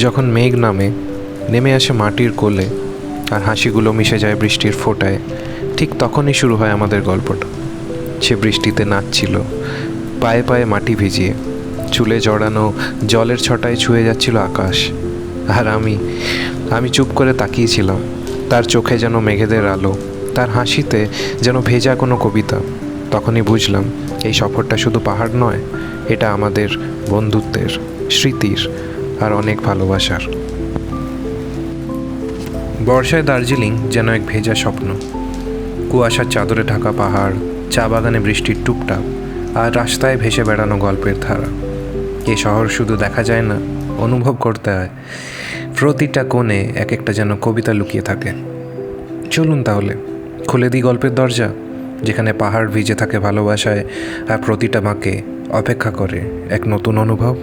যখন মেঘ নেমে আসে মাটির কোলে আর হাসিগুলো মিশে যায় বৃষ্টির ফোঁটায়, ঠিক তখনই শুরু হয় আমাদের গল্পটা। সে বৃষ্টিতে নাচছিল, পায়ে পায়ে মাটি ভিজিয়ে, চুলে জড়ানো জলের ছটায় ছুঁয়ে যাচ্ছিল আকাশ। আর আমি চুপ করে তাকিয়েছিলাম। তার চোখে যেন মেঘেদের আলো, তার হাসিতে যেন ভেজা কোনো কবিতা। তখনই বুঝলাম এই সফরটা শুধু পাহাড় নয়, এটা আমাদের বন্ধুত্বের, স্মৃতির আর অনেক ভালোবাসার। বর্ষায় দার্জিলিং যেন এক ভেজা স্বপ্ন। কুয়াশার চাদরে ঢাকা পাহাড়, চা বাগানে বৃষ্টির টুপটাপ আর রাস্তায় ভেসে বেড়ানো গল্পের ধারা। এই শহর শুধু দেখা যায় না, অনুভব করতে হয়। প্রতিটা কোণে এক একটা যেন কবিতা লুকিয়ে থাকে। চলুন তাহলে খুলে দিই গল্পের দরজা, যেখানে পাহাড় ভিজে থাকে ভালোবাসায় আর প্রতিটা বাঁকে অপেক্ষা করে এক নতুন অনুভব।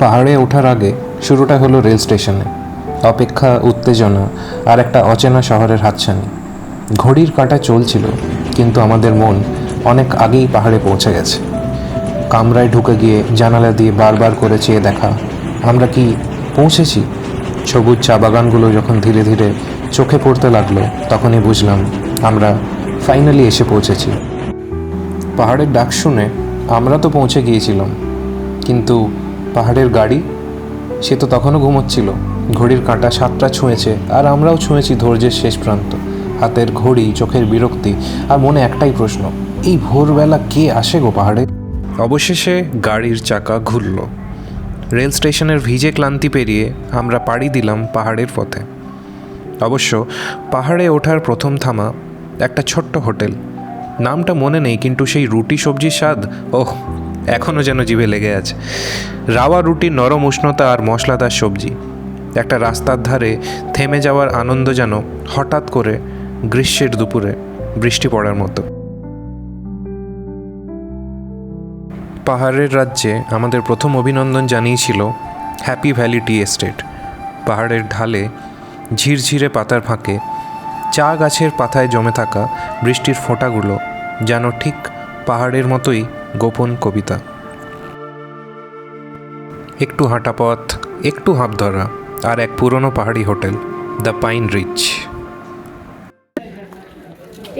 পাহাড়ে ওঠার আগে শুরুটা হলো রেল স্টেশনে। অপেক্ষা, উত্তেজনা আর একটা অচেনা শহরের হাতছানি। ঘড়ির কাঁটা চলছিল, কিন্তু আমাদের মন অনেক আগেই পাহাড়ে পৌঁছে গেছে। কামরায় ঢুকে গিয়ে জানালা দিয়ে বারবার করে চেয়ে দেখা, আমরা কি পৌঁছেছি? সবুজ চা বাগানগুলো যখন ধীরে ধীরে চোখে পড়তে লাগলো, তখনই বুঝলাম আমরা ফাইনালি এসে পৌঁছেছি। পাহাড়ের ডাক শুনে আমরা তো পৌঁছে গিয়েছিলাম, কিন্তু পাহাড়ের গাড়ি, সে তো তখনও ঘুমোচ্ছিল। ঘড়ির কাঁটা 7টা ছুঁয়েছে আর আমরাও ছুঁয়েছি ধৈর্যের শেষ প্রান্ত। হাতের ঘড়ি, চোখের বিরক্তি আর মনে একটাই প্রশ্ন, এই ভোরবেলা কে আসে গো পাহাড়ে? অবশেষে গাড়ির চাকা ঘুরল। রেল স্টেশনের ভিজে ক্লান্তি পেরিয়ে আমরা পাড়ি দিলাম পাহাড়ের পথে। অবশ্য পাহাড়ে ওঠার প্রথম থামা একটা ছোট্ট হোটেল। নামটা মনে নেই, কিন্তু সেই রুটি সবজির স্বাদ এখনও যেন জিভে লেগে আছে। রাওয়া রুটির নরম উষ্ণতা আর মশলাদার সবজি। একটা রাস্তার ধারে থেমে যাওয়ার আনন্দ যেন হঠাৎ করে গ্রীষ্মের দুপুরে বৃষ্টি পড়ার মতো। পাহাড়ের রাজ্যে আমাদের প্রথম অভিনন্দন জানিয়েছিল হ্যাপি ভ্যালি টি এস্টেট। পাহাড়ের ঢালে ঝিরঝিরে পাতার ফাঁকে চা গাছের পাতায় জমে থাকা বৃষ্টির ফোঁটাগুলো যেন ঠিক পাহাড়ের মতোই গোপন কবিতা। একটু হাঁটা পথ, একটু হাঁপ ধরা আর এক পুরনো পাহাড়ি হোটেল, দ্য পাইন রিচ।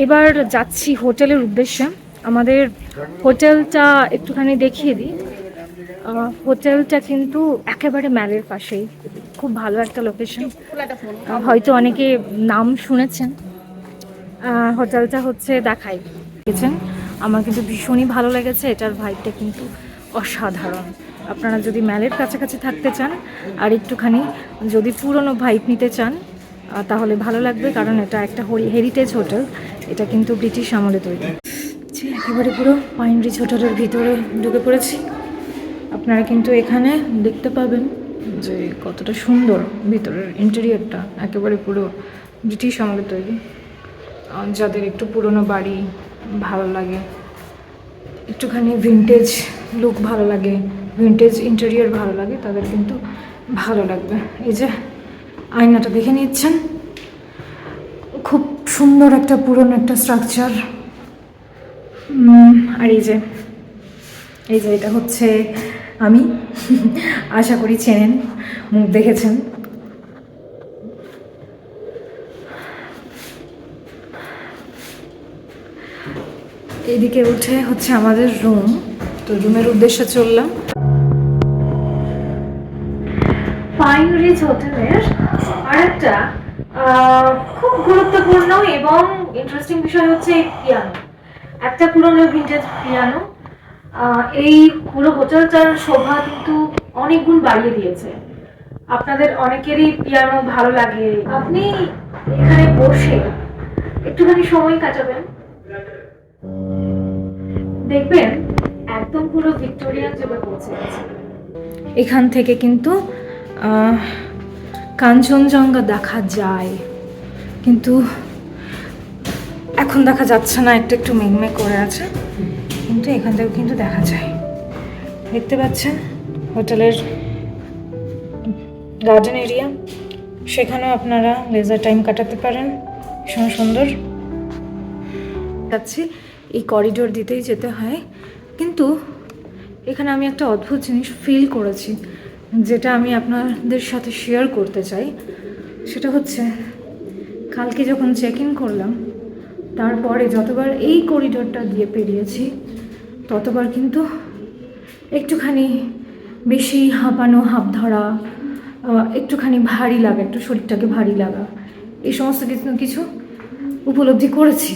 এবার যাচ্ছি হোটেলের উদ্দেশ্যে। আমাদের হোটেলটা একটুখানি দেখিয়ে দিই। হোটেলটা কিন্তু একেবারে ম্যালের পাশেই, খুব ভালো একটা লোকেশন। হয়তো অনেকে নাম শুনেছেন। হোটেলটা হচ্ছে দেখাই দেখেছেন, আমার কিন্তু ভীষণই ভালো লেগেছে। এটার ভাইবটা কিন্তু অসাধারণ। আপনারা যদি ম্যালের কাছাকাছি থাকতে চান আর একটুখানি যদি পুরনো ভাইব নিতে চান, তাহলে ভালো লাগবে, কারণ এটা একটা হেরিটেজ হোটেল। এটা কিন্তু ব্রিটিশ আমলে তৈরি। একেবারে পুরো পাইন রিচ হোটেলের ভিতরে ঢুকে পড়েছি। আপনারা কিন্তু এখানে দেখতে পাবেন যে কতটা সুন্দর ভিতরের ইন্টেরিয়রটা, একেবারে পুরো ব্রিটিশ আমলে তৈরি। যাদের একটু পুরনো বাড়ি ভালো লাগে, একটুখানি ভিন্টেজ লুক ভালো লাগে, ভিন্টেজ ইন্টেরিয়র ভালো লাগে, তাদের কিন্তু ভালো লাগবে। এই যে আয়নাটা দেখে নিচ্ছেন, খুব সুন্দর একটা পুরনো একটা স্ট্রাকচার। আর এই যে এটা হচ্ছে আমি, আশা করি চেনেন, মুখ দেখেছেন। এদিকে উঠে হচ্ছে আমাদের রুম। তো রুমের উদ্দেশ্যে চললাম। পাইন রিচ হোটেলের আরেকটা খুব গুরুত্বপূর্ণ এবং ইন্টারেস্টিং বিষয় হচ্ছে এই পিয়ানো। একটা পুরনো ভিন্টেজ পিয়ানো এই পুরো হোটেলটার শোভা কিন্তু অনেক গুণ বাড়িয়ে দিয়েছে। আপনাদের অনেকেরই পিয়ানো ভালো লাগে, আপনি এখানে বসে একটুখানি সময় কাটাবেন, দেখবেন একদম পুরো ভিক্টোরিয়ান যুগে পৌঁছে গেছে। এখান থেকে কিন্তু কাঞ্চনজঙ্ঘা দেখা যায়, কিন্তু এখন দেখা যাচ্ছে না, একটু মেঘমেঘ করে আছে, কিন্তু এখান থেকে কিন্তু দেখা যায়। দেখতে পাচ্ছেন হোটেলের গার্ডেন এরিয়া, সেখানেও আপনারা লেজার টাইম কাটাতে পারেন। ভীষণ সুন্দর যাচ্ছি। এই করিডোর দিতেই যেতে হয়, কিন্তু এখানে আমি একটা অদ্ভুত জিনিস ফিল করেছি, যেটা আমি আপনাদের সাথে শেয়ার করতে চাই। সেটা হচ্ছে কালকে যখন চেক ইন করলাম, তারপরে যতবার এই করিডোরটা দিয়ে পেরিয়েছি ততবার কিন্তু একটুখানি বেশি হাঁপানো, হাঁপ ধরা, একটুখানি ভারী লাগা, একটু শরীরটাকে ভারী লাগা, এই সমস্ত কিছু উপলব্ধি করেছি।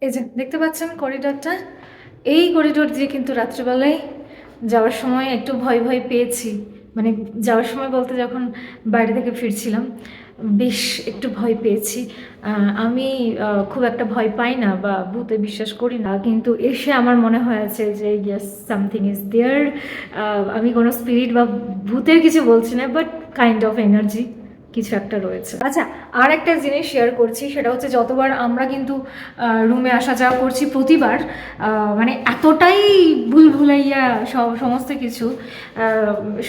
এই যে দেখতে পাচ্ছেন করিডোরটা, এই করিডোর দিয়ে কিন্তু রাত্রেবেলায় যাওয়ার সময় একটু ভয় ভয় পেয়েছি। মানে যাওয়ার সময় বলতে যখন বাইরে থেকে ফিরছিলাম বেশ একটু ভয় পেয়েছি। আমি খুব একটা ভয় পাই না বা ভূতে বিশ্বাস করি না, কিন্তু এসে আমার মনে হয়েছে যে ইয়েস, সামথিং ইজ দেয়ার। আমি কোনো স্পিরিট বা ভূতের কিছু বলছি না, বাট কাইন্ড অফ এনার্জি কিছু একটা রয়েছে। আচ্ছা, আর একটা জিনিস শেয়ার করছি, সেটা হচ্ছে যতবার আমরা কিন্তু রুমে আসা যাওয়া করছি প্রতিবার মানে এতটাই ভুলভুলাইয়া সমস্ত কিছু,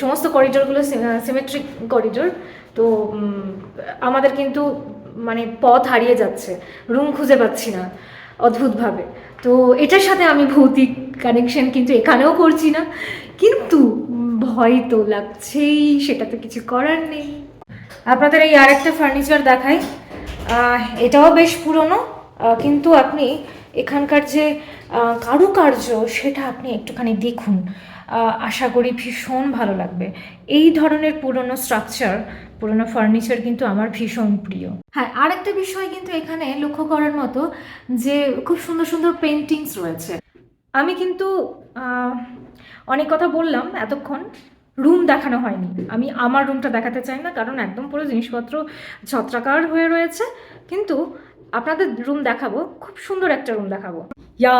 সমস্ত করিডোরগুলো সিমেট্রিক করিডোর, তো আমাদের কিন্তু মানে পথ হারিয়ে যাচ্ছে, রুম খুঁজে পাচ্ছি না অদ্ভুতভাবে। তো এটার সাথে আমি ভৌতিক কানেকশন কিন্তু এখানেও করছি না, কিন্তু ভয় তো লাগছেই, সেটা তো কিছু করার নেই। আপনাদের এই আরেকটা ফার্নিচার দেখাই। এটাও বেশ পুরনো, কিন্তু আপনি এখানকার যে কারুকার্য সেটা আপনি একটুখানি দেখুন, আশা করি ভীষণ ভালো লাগবে। এই ধরনের পুরনো স্ট্রাকচার, পুরনো ফার্নিচার কিন্তু আমার ভীষণ প্রিয়। হ্যাঁ, আরেকটা বিষয় কিন্তু এখানে লক্ষ্য করার মতো, যে খুব সুন্দর সুন্দর পেন্টিংস রয়েছে। আমি কিন্তু অনেক কথা বললাম এতক্ষণ, রুম দেখানো হয়নি। আমি আমার রুমটা দেখাতে চাই না, কারণ একদম পুরো জিনিসপত্র ছত্রাকার হয়ে রয়েছে, কিন্তু আপনাদের রুম দেখাবো, খুব সুন্দর একটা রুম দেখাবো। ইয়া,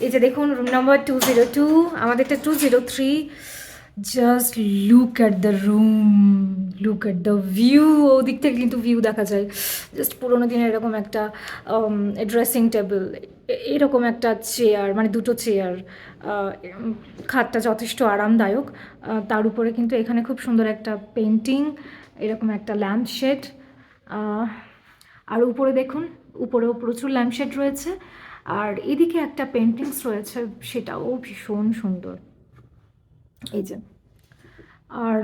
এই যে দেখুন রুম নাম্বার 202, আমাদেরটা 203। Just look at the room, look at the view. ওদিক থেকে কিন্তু ভিউ দেখা যায়। জাস্ট পুরোনো দিনের এরকম একটা ড্রেসিং টেবিল, এরকম একটা চেয়ার, মানে দুটো চেয়ার, খাটটা যথেষ্ট আরামদায়ক। তার উপরে কিন্তু এখানে খুব সুন্দর একটা পেন্টিং, এরকম একটা ল্যাম্পশেড, আর উপরে দেখুন, উপরেও প্রচুর ল্যাম্পশেড রয়েছে, আর এদিকে একটা পেন্টিংস রয়েছে, সেটাও ভীষণ সুন্দর। এই যে, আর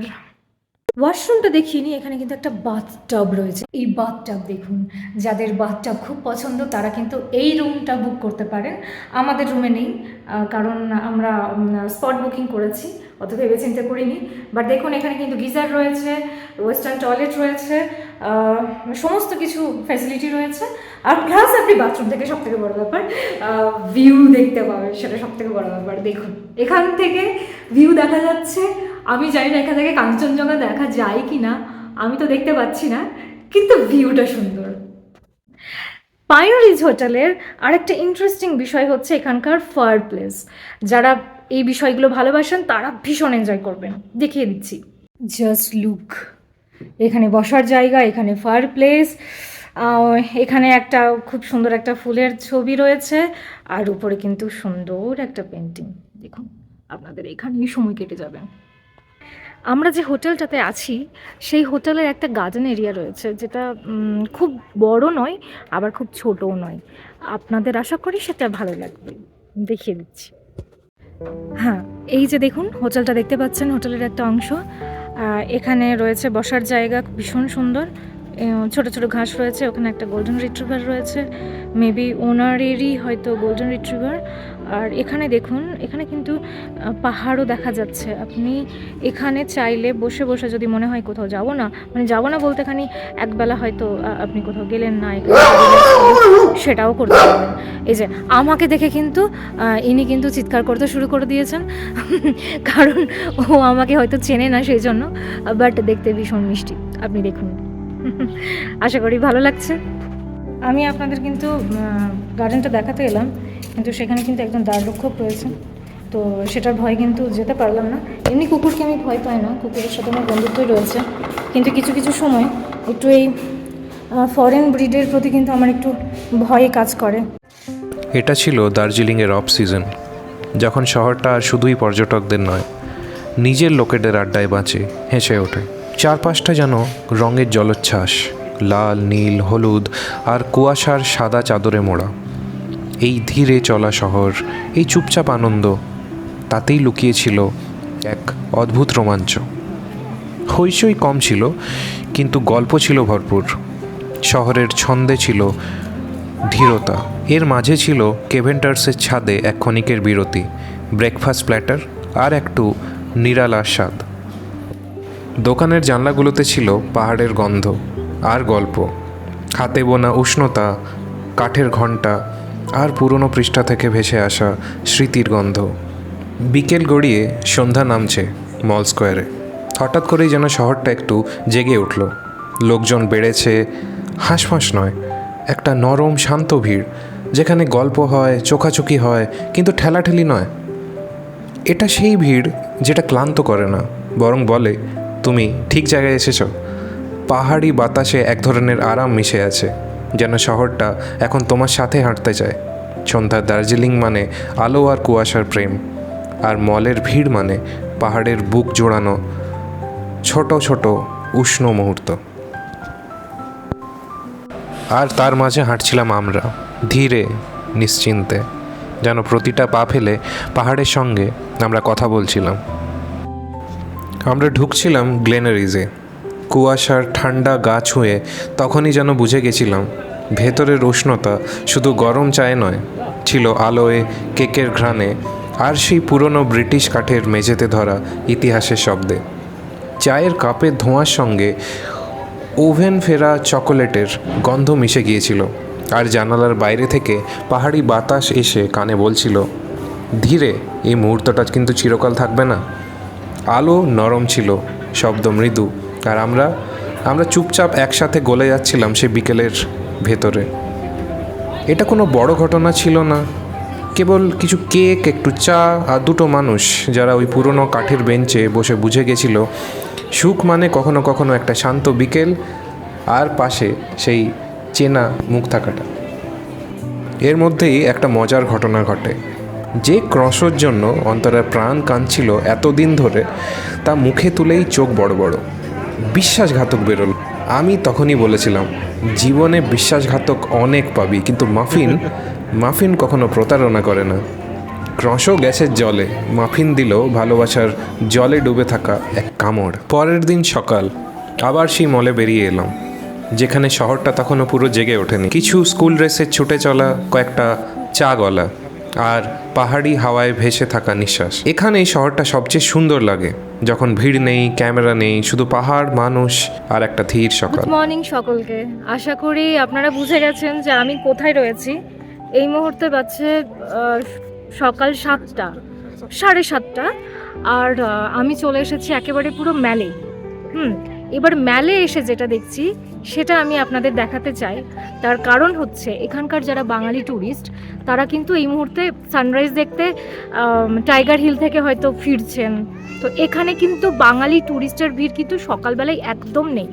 ওয়াশরুমটা দেখিনি, এখানে কিন্তু একটা বাথটাব রয়েছে। এই বাথটাব দেখুন, যাদের বাথটাব খুব পছন্দ তারা কিন্তু এই রুমটা বুক করতে পারেন। আমাদের রুমে নেই, কারণ আমরা স্পট বুকিং করেছি, অত ভেবে চিন্তা করিনি। বাট দেখুন এখানে কিন্তু গিজার রয়েছে, ওয়েস্টার্ন টয়লেট রয়েছে, সমস্ত কিছু ফ্যাসিলিটি রয়েছে। আর প্লাস আপনি বাথরুম থেকে সবথেকে বড় ব্যাপার ভিউ দেখতে পাবেন, সেটা সবথেকে বড় ব্যাপার। দেখুন এখান থেকে ভিউ দেখা যাচ্ছে। আমি জানি না এখান থেকে কাঞ্চনজঙ্ঘা দেখা যায় কি না, আমি তো দেখতে পাচ্ছি না, কিন্তু ভিউটা সুন্দর। পায়োনিরিজ হোটেলের আরেকটা ইন্টারেস্টিং বিষয় হচ্ছে এখানকার ফায়ার প্লেস। যারা এই বিষয়গুলো ভালোবাসেন তারা ভীষণ এনজয় করবেন, দেখিয়ে দিচ্ছি। জাস্ট লুক, এখানে বসার জায়গা, এখানে ফায়ার প্লেস, এখানে একটা খুব সুন্দর একটা ফুলের ছবি রয়েছে, আর উপরে কিন্তু সুন্দর একটা পেন্টিং। দেখুন, আপনাদের এখানেই সময় কেটে যাবে। আমরা যে হোটেলটাতে আছি সেই হোটেলের একটা গার্ডেন এরিয়া রয়েছে, যেটা খুব বড় নয় আবার খুব ছোটও নয়। আপনাদের আশা করি সেটা ভালো লাগবে, দেখিয়ে দিচ্ছি। হ্যাঁ, এই যে দেখুন হোটেলটা দেখতে পাচ্ছেন, হোটেলের একটা অংশ। এখানে রয়েছে বসার জায়গা, ভীষণ সুন্দর, ছোট ছোট ঘাস রয়েছে, ওখানে একটা গোল্ডেন রিট্রিভার রয়েছে, মেবি ওনারেরই হয়তো গোল্ডেন রিট্রিভার। আর এখানে দেখুন, এখানে কিন্তু পাহাড়ও দেখা যাচ্ছে। আপনি এখানে চাইলে বসে বসে যদি মনে হয় কোথাও যাব না, মানে যাব না বলতে এখানে একবেলা হয়তো আপনি কোথাও গেলেন না, সেটাও করতে পারবেন। এই যে আমাকে দেখে কিন্তু ইনি কিন্তু চিৎকার করতে শুরু করে দিয়েছেন, কারণ ও আমাকে হয়তো চেনে না সেই জন্য, বাট দেখতে ভীষণ মিষ্টি। আপনি দেখুন, আশা করি ভালো লাগছে। আমি আপনাদের কিন্তু গার্ডেনটা দেখাতে এলাম, কিন্তু সেখানে কিন্তু একজন দ্বাররক্ষক রয়েছে, তো সেটার ভয় কিন্তু যেতে পারলাম না। এমনি কুকুরকে আমি ভয় পাই না, কুকুরের সাথে আমার বন্ধুত্বই রয়েছে, কিন্তু কিছু কিছু সময় একটু এই ফরেন ব্রিডের প্রতি কিন্তু আমার একটু ভয় কাজ করে। এটা ছিল দার্জিলিংয়ের অফ সিজন, যখন শহরটা আর শুধুই পর্যটকদের নয়, নিজের লোকেদের আড্ডায় বাঁচে, হেসে ওঠে। চারপাশটা যেন রঙের জলোচ্ছ্বাস, লাল, নীল, হলুদ আর কুয়াশার সাদা চাদরে মোড়া। এই ধীরে চলা শহর, এই চুপচাপ আনন্দ, তাতেই লুকিয়ে ছিল এক অদ্ভুত রোমাঞ্চ। হইচই কম ছিল, কিন্তু গল্প ছিল ভরপুর। শহরের ছন্দে ছিল ধীরতা, এর মাঝে ছিল কেভেন্টার্সের ছাদে এক ক্ষণিকের বিরতি, ব্রেকফাস্ট প্ল্যাটার আর একটু নিরালা স্বাদ। দোকানের জানলাগুলোতে ছিল পাহাড়ের গন্ধ আর গল্প, হাতে বোনা উষ্ণতা, কাঠের ঘণ্টা আর পুরনো পৃষ্ঠা থেকে ভেসে আসা স্মৃতির গন্ধ। বিকেল গড়িয়ে সন্ধ্যা নামছে মল স্কোয়ারে। হঠাৎ করেই যেন শহরটা একটু জেগে উঠল। লোকজন বেড়েছে, হাঁসফাঁস নয়, একটা নরম শান্ত ভিড়, যেখানে গল্প হয়, চোখাচোখি হয়, কিন্তু ঠেলাঠেলি নয়। এটা সেই ভিড় যেটা ক্লান্ত করে না, বরং বলে তুমি ঠিক জায়গায় এসেছ। পাহাড়ি বাতাসে এক ধরনের আরাম মিশে আছে, যেন শহরটা এখন তোমার সাথে হাঁটতে চায়। সন্ধ্যার দার্জিলিং মানে আলো আর কুয়াশার প্রেম, আর মলের ভিড় মানে পাহাড়ের বুক জোড়ানো ছোট ছোট উষ্ণ মুহূর্ত। আর তার মাঝে হাঁটছিলাম আমরা, ধীরে, নিশ্চিন্তে, যেন প্রতিটা পা ফেলে পাহাড়ের সঙ্গে আমরা কথা বলছিলাম। আমরা ঢুকছিলাম গ্লেনারিজে, কুয়াশার ঠান্ডা গা ছুঁয়ে তখনই যেন বুঝে গেছিলাম ভেতরের উষ্ণতা শুধু গরম চায়ে নয়, ছিল আলোয়, কেকের ঘ্রাণে আর সেই পুরনো ব্রিটিশ কাঠের মেঝেতে ধরা ইতিহাসের শব্দে। চায়ের কাপের ধোঁয়ার সঙ্গে ওভেন ফেরা চকোলেটের গন্ধ মিশে গিয়েছিল, আর জানালার বাইরে থেকে পাহাড়ি বাতাস এসে কানে বলছিল, ধীরে, এই মুহূর্তটা কিন্তু চিরকাল থাকবে না। আলো নরম ছিল, শব্দ মৃদু, আর আমরা চুপচাপ একসাথে গলে যাচ্ছিলাম সে বিকেলের ভেতরে। এটা কোনো বড় ঘটনা ছিল না, কেবল কিছু কেক, একটু চা আর দুটো মানুষ যারা ওই পুরনো কাঠের বেঞ্চে বসে বুঝে গেছিল সুখ মানে কখনো কখনো একটা শান্ত বিকেল আর পাশে সেই চেনা মুখ থাকাটা। এর মধ্যেই একটা মজার ঘটনা ঘটে। যে ক্রসের জন্য অন্তরের প্রাণ কাঁদছিল এতদিন ধরে, তা মুখে তুলেই চোখ বড় বড়। বিশ্বাসঘাতক বেরোল। আমি তখনই বলেছিলাম, জীবনে বিশ্বাসঘাতক অনেক পাবি, কিন্তু মাফিন কখনো প্রতারণা করে না। ক্রসও গ্যাসের জলে, মাফিন দিল ভালোবাসার জলে ডুবে থাকা এক কামড়। পরের দিন সকাল আবার সেই মলে বেরিয়ে এলাম, যেখানে শহরটা তখনও পুরো জেগে ওঠেনি। কিছু স্কুল ড্রেসে ছুটে চলা কয়েকটা চা গলা আর পাহাড়ি হাওয়ায় ভেসে থাকা নিঃশ্বাস। এখানে এই শহরটা সবচেয়ে সুন্দর লাগে, যখন ভিড় নেই, ক্যামেরা নেই, শুধু পাহাড়, মানুষ আর একটা ধীর সকাল। গুড মর্নিং সকলকে। আশা করি আপনারা বুঝে গেছেন যে আমি কোথায় রয়েছি। এই মুহূর্তে বাজছে সকাল 7টা, 7:30, আর আমি চলে এসেছি একেবারে পুরো ম্যালে। এবার ম্যালে এসে যেটা দেখছি সেটা আমি আপনাদের দেখাতে চাই। তার কারণ হচ্ছে এখানকার যারা বাঙালি ট্যুরিস্ট, তারা কিন্তু এই মুহূর্তে সানরাইজ দেখতে টাইগার হিল থেকে হয়তো ফিরছেন। তো এখানে কিন্তু বাঙালি ট্যুরিস্টের ভিড় কিন্তু সকালবেলায় একদম নেই।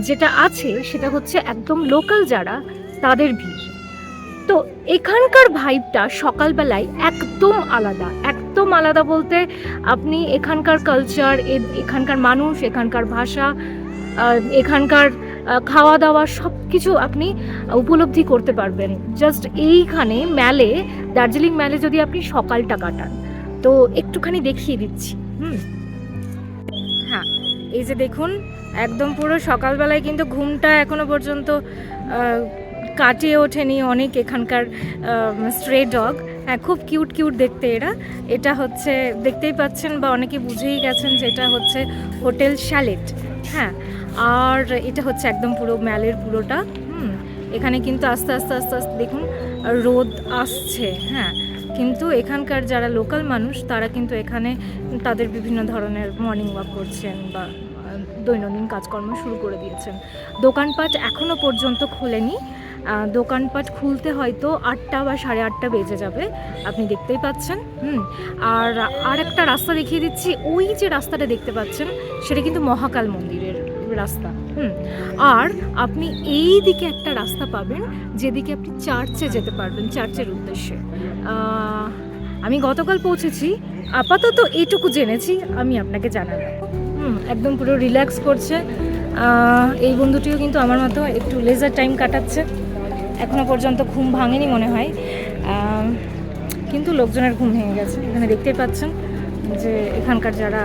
যেটা আছে সেটা হচ্ছে একদম লোকাল যারা, তাদের ভিড়। তো এখানকার ভাইবটা সকালবেলায় একদম আলাদা। একদম আলাদা বলতে আপনি এখানকার কালচার, এখানকার মানুষ, এখানকার ভাষা, এখানকার খাওয়া দাওয়া সব কিছু আপনি উপলব্ধি করতে পারবেন জাস্ট এইখানে ম্যালে, দার্জিলিং ম্যালে যদি আপনি সকালটা কাটান। তো একটুখানি দেখিয়ে দিচ্ছি। হ্যাঁ, এই যে দেখুন, একদম পুরো সকালবেলায় কিন্তু ঘুমটা এখনো পর্যন্ত কাটিয়ে ওঠেনি অনেক এখানকার স্ট্রে ডগ। হ্যাঁ, খুব কিউট কিউট দেখতে এরা। এটা হচ্ছে, দেখতেই পাচ্ছেন বা অনেকে বুঝেই গেছেন যে এটা হচ্ছে হোটেল শ্যালেট। হ্যাঁ, আর এটা হচ্ছে একদম পুরো ম্যালের পুরোটা। এখানে কিন্তু আস্তে আস্তে আস্তে আস্তে দেখুন রোদ আসছে। হ্যাঁ, কিন্তু এখানকার যারা লোকাল মানুষ তারা কিন্তু এখানে তাদের বিভিন্ন ধরনের মর্নিং ওয়াক করছেন বা দৈনন্দিন কাজকর্ম শুরু করে দিয়েছেন। দোকানপাট এখনও পর্যন্ত খোলেনি। দোকানপাট খুলতে হয়তো 8টা বা 8:30 বেজে যাবে, আপনি দেখতেই পাচ্ছেন। আর একটা রাস্তা দেখিয়ে দিচ্ছি। ওই যে রাস্তাটা দেখতে পাচ্ছেন সেটা কিন্তু মহাকাল মন্দিরের রাস্তা। আর আপনি এই দিকে একটা রাস্তা পাবেন যেদিকে আপনি চার্চে যেতে পারবেন, চার্চের উদ্দেশ্যে। আমি গতকাল পৌঁছেছি, আপাতত এইটুকু জেনেছি, আমি আপনাকে জানালাম। একদম পুরো রিল্যাক্স করছে। এই বন্ধুটিও কিন্তু আমার মতো একটু লেজার টাইম কাটাচ্ছে, এখনো পর্যন্ত ঘুম ভাঙেনি মনে হয়। কিন্তু লোকজনের ঘুম ভেঙে গেছে। এখানে দেখতেই পাচ্ছেন যে এখানকার যারা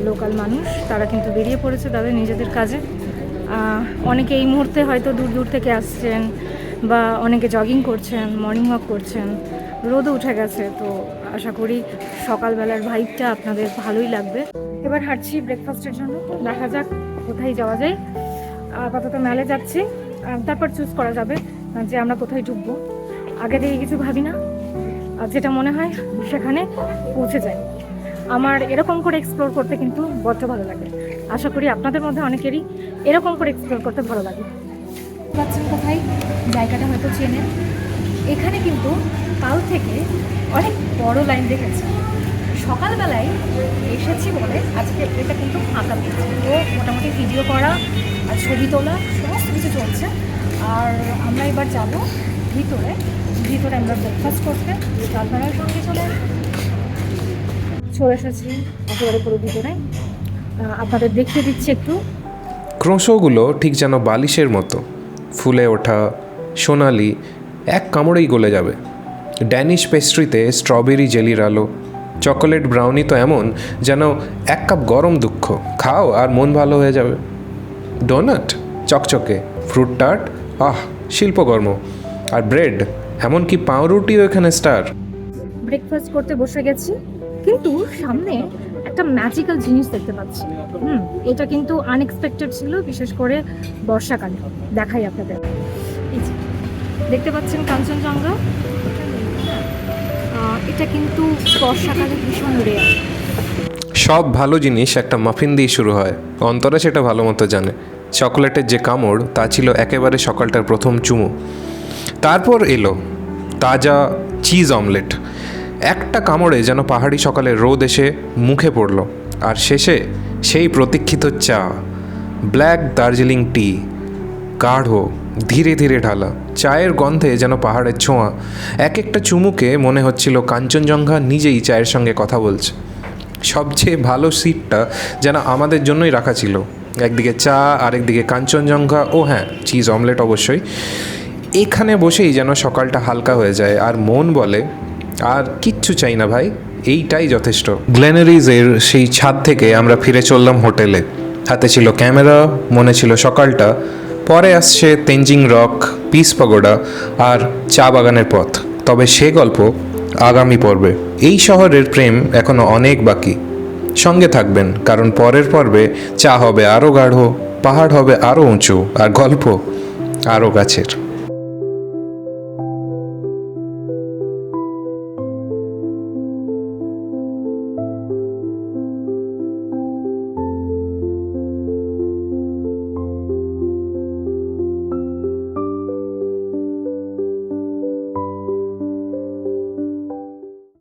লোকাল মানুষ তারা কিন্তু বেরিয়ে পড়েছে তাদের নিজেদের কাজে। অনেকে এই মুহূর্তে হয়তো দূর দূর থেকে আসছেন, বা অনেকে জগিং করছেন, মর্নিং ওয়াক করছেন। রোদও উঠে গেছে, তো আশা করি সকালবেলার ভাইবটা আপনাদের ভালোই লাগবে। এবার হাঁটছি ব্রেকফাস্টের জন্য, দেখা যাক কোথায় যাওয়া যায়। আপাতত মেলে যাচ্ছি, তারপর চুজ করা যাবে যে আমরা কোথায় ঢুকবো। আগে থেকে কিছু ভাবি না, আর যেটা মনে হয় সেখানে পৌঁছে যাই। আমার এরকম করে এক্সপ্লোর করতে কিন্তু বড্ড ভালো লাগে। আশা করি আপনাদের মধ্যে অনেকেরই এরকম করে এক্সপ্লোর করতে ভালো লাগে। পাচ্ছেন কোথায়, জায়গাটা হয়তো চেনেন। এখানে কিন্তু কাল থেকে অনেক বড় লাইন দেখেছি। সকালবেলায় এসেছি বলে আজকে এটা কিন্তু ফাঁকা পেয়েছি। তো মোটামুটি ভিডিও করা আর ছবি তোলা সমস্ত কিছু চলছে। আর আমরা এবার যাব ভিতরে আমরা ব্রেকফাস্ট করতে। আপনারাও সঙ্গে চলে এসেছি একেবারে পুরো ভিতরে। আপনাদের দেখিয়ে দিচ্ছি একটু। ক্রোশোগুলো ঠিক যেন বালিশের মতো ফুলে ওঠা, সোনালি, এক কামড়েই গলে যাবে। ড্যানিশ পেস্ট্রিতে স্ট্রবেরি জেলির আলো, চকোলেট ব্রাউনি তো এমন যেন এক কাপ গরম দুঃখ, খাও আর মন ভালো হয়ে যাবে। ডোনাট চকচকে, ফ্রুট টার্ট, শিল্পকর্ম। আর ব্রেড, এমনকি পাউরুটিও এখানে স্টার। ব্রেকফাস্ট করতে বসে গেছি, কিন্তু সামনে একটা ম্যাজিক্যাল জিনিস দেখতে পাচ্ছি। এটা কিন্তু আনএক্সপেক্টেড ছিল, বিশেষ করে বর্ষাকালে। দেখাই আপনাদের। এই যে দেখতে পাচ্ছেন কাঞ্চনজঙ্ঘা, এটা কিন্তু বর্ষাকালে ভীষণ রেয়ার। সব ভালো জিনিস একটা মাফিন দিয়ে শুরু হয়, অন্তরে সেটা ভালো মতো জানে। চকোলেটের যে কামড়, তা ছিল একেবারে সকালটার প্রথম চুমু। তারপর এলো তাজা চিজ অমলেট। একটা কামড়ে যেন পাহাড়ি সকালের রোদ এসে মুখে পড়ল। আর শেষে সেই প্রতীক্ষিত চা, ব্ল্যাক দার্জিলিং টি, গাঢ়, ধীরে ধীরে ঢালা। চায়ের গন্ধে যেন পাহাড়ের ছোঁয়া। এক একটা চুমুকে মনে হচ্ছিল কাঞ্চনজঙ্ঘা নিজেই চায়ের সঙ্গে কথা বলছে। সবচেয়ে ভালো সিটটা যেন আমাদের জন্যই রাখা ছিল। একদিকে চা, আরেকদিকে কাঞ্চনজঙ্ঘা, ও হ্যাঁ, চিজ অমলেট অবশ্যই। এখানে বসেই যেন সকালটা হালকা হয়ে যায়, আর মন বলে আর কিচ্ছু চাই না ভাই, এইটাই যথেষ্ট। গ্লেনারিজের সেই ছাদ থেকে আমরা ফিরে চললাম হোটেলে। হাতে ছিল ক্যামেরা, মনে ছিল সকালটা। পরে আসছে তেনজিং রক, পিস পাগোডা আর চা বাগানের পথ। তবে সে গল্প আগামী পর্বে। এই শহরের প্রেম এখনো অনেক বাকি। সঙ্গে থাকবেন, কারণ পরের পর্বে চা হবে আরও গাঢ়, পাহাড় হবে আরও উঁচু, আর গল্প আরও গাছের।